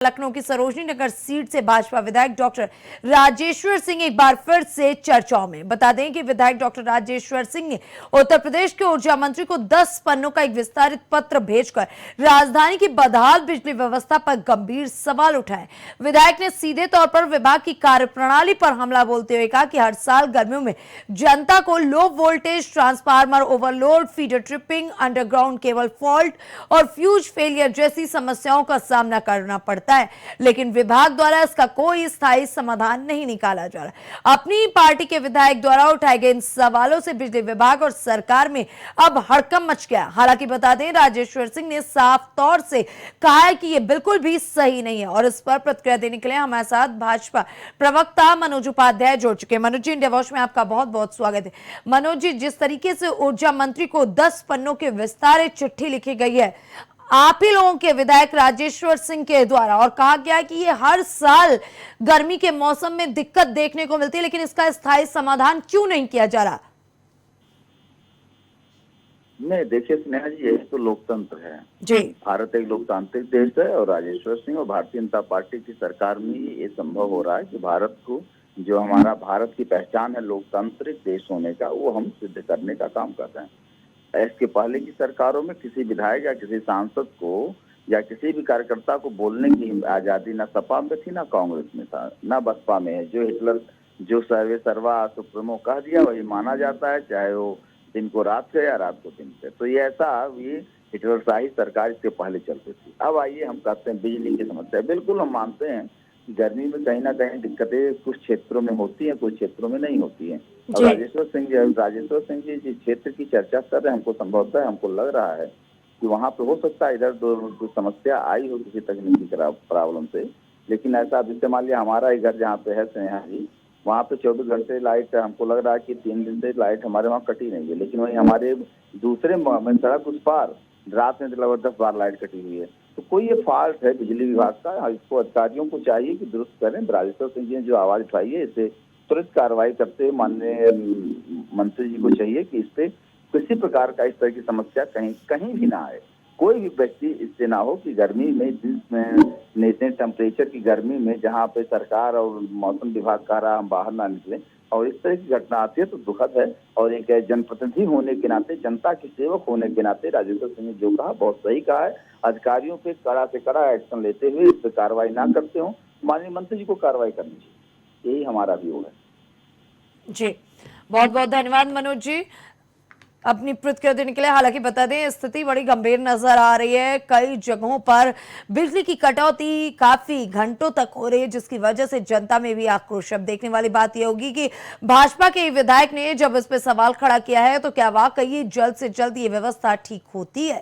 लखनऊ की सरोजनी नगर सीट से भाजपा विधायक डॉक्टर राजेश्वर सिंह एक बार फिर से चर्चाओं में। बता दें कि विधायक डॉक्टर राजेश्वर सिंह ने उत्तर प्रदेश के ऊर्जा मंत्री को 10 पन्नों का एक विस्तारित पत्र भेजकर राजधानी की बदहाल बिजली व्यवस्था पर गंभीर सवाल उठाए। विधायक ने सीधे तौर पर विभाग की कार्यप्रणाली पर हमला बोलते हुए कहा कि हर साल गर्मियों में जनता को low voltage transformer overload, feeder tripping, underground cable fault और फ्यूज फेलियर जैसी समस्याओं का सामना करना पड़ता है, लेकिन विभाग द्वारा इसका कोई स्थायी समाधान नहीं निकाला जा रहा। अपनी पार्टी के विधायक द्वारा उठाए गए इन सवालों से बिजली विभाग और सरकार में अब हड़कंप मच गया। हालांकि बता दें, राजेश्वर सिंह ने साफ तौर से कहा है कि यह बिल्कुल भी सही नहीं है और इस पर प्रतिक्रिया देने के लिए हमारे साथ भाजपा प्रवक्ता मनोज उपाध्याय जुड़ चुके हैं। मनोज जी, इंडिया वॉच में आपका बहुत बहुत स्वागत है। मनोज जी, जिस तरीके से ऊर्जा मंत्री को 10 पन्नों की विस्तारित चिट्ठी लिखी गई है आप ही लोगों के विधायक राजेश्वर सिंह के द्वारा, और कहा गया है कि ये हर साल गर्मी के मौसम में दिक्कत देखने को मिलती है, लेकिन इसका स्थायी समाधान क्यों नहीं किया जा रहा? नहीं, देखिए स्नेहा जी, यही तो लोकतंत्र है जी। भारत एक लोकतांत्रिक देश है और राजेश्वर सिंह और भारतीय जनता पार्टी की सरकार में ही ये संभव हो रहा है कि भारत को, जो हमारा भारत की पहचान है लोकतांत्रिक देश होने का, वो हम सिद्ध करने का काम कर रहे हैं। इसके पहले की सरकारों में किसी विधायक या किसी सांसद को या किसी भी कार्यकर्ता को बोलने की आजादी ना सपा में थी, ना कांग्रेस में था, ना बसपा में है। जो हिटलर जो सर्वे सर्वा सुप्रीमो कह दिया वही माना जाता है, चाहे वो दिन को रात से या रात को दिन से। तो ये हिटलरशाही सरकार इसके पहले चलती थी। अब आइए हम कहते हैं बिजली की समस्या। बिल्कुल हम मानते हैं कि गर्मी में कहीं ना कहीं दिक्कतें कुछ क्षेत्रों में होती हैं, कुछ क्षेत्रों में नहीं होती हैं। और राजेश्वर सिंह जी जिस क्षेत्र की चर्चा कर रहे हैं, हमको संभवतः हमको लग रहा है कि वहाँ पे हो सकता है इधर दो समस्या आई हो किसी तकनीकी प्रॉब्लम से, लेकिन ऐसा अभी मान लिया हमारा ही घर जहाँ पे है स्नेहा जी, वहाँ पे 24 घंटे लाइट, हमको लग रहा है कि 3 दिन से लाइट हमारे वहाँ कटी नहीं है, लेकिन वही हमारे दूसरे सड़क उस पार रात में लगभग 10 बार लाइट कटी हुई है। तो कोई ये फॉल्ट है बिजली विभाग का, इसको अधिकारियों को चाहिए कि दुरुस्त करें। राजेश्वर सिंह जी ने जो आवाज उठाई है, इसे तुरंत कार्रवाई करते हुए माननीय मंत्री जी को चाहिए कि इस पे किसी प्रकार का इस तरह की समस्या कहीं भी ना आए। कोई भी व्यक्ति इससे ना हो कि गर्मी में इतने टेम्परेचर की गर्मी में जहाँ पे सरकार और मौसम विभाग कह रहा हम बाहर ना निकले और इस तरह की घटना आती है तो दुखद है। और एक जनप्रतिनिधि होने के नाते, जनता के सेवक होने के नाते राजेश्वर सिंह ने जो कहा बहुत सही कहा है। अधिकारियों पे कड़ा से कड़ा एक्शन लेते हुए इस पर कार्रवाई ना करते हो, माननीय मंत्री जी को कार्रवाई करनी चाहिए। यही हमारा व्यू है जी। बहुत बहुत धन्यवाद मनोज जी अपनी प्रतिक्रिया देने के लिए। हालांकि बता दें, स्थिति बड़ी गंभीर नजर आ रही है। कई जगहों पर बिजली की कटौती काफी घंटों तक हो रही है, जिसकी वजह से जनता में भी आक्रोश। अब देखने वाली बात यह होगी कि भाजपा के विधायक ने जब इस पे सवाल खड़ा किया है तो क्या वाकई जल्द से जल्द ये व्यवस्था ठीक होती है।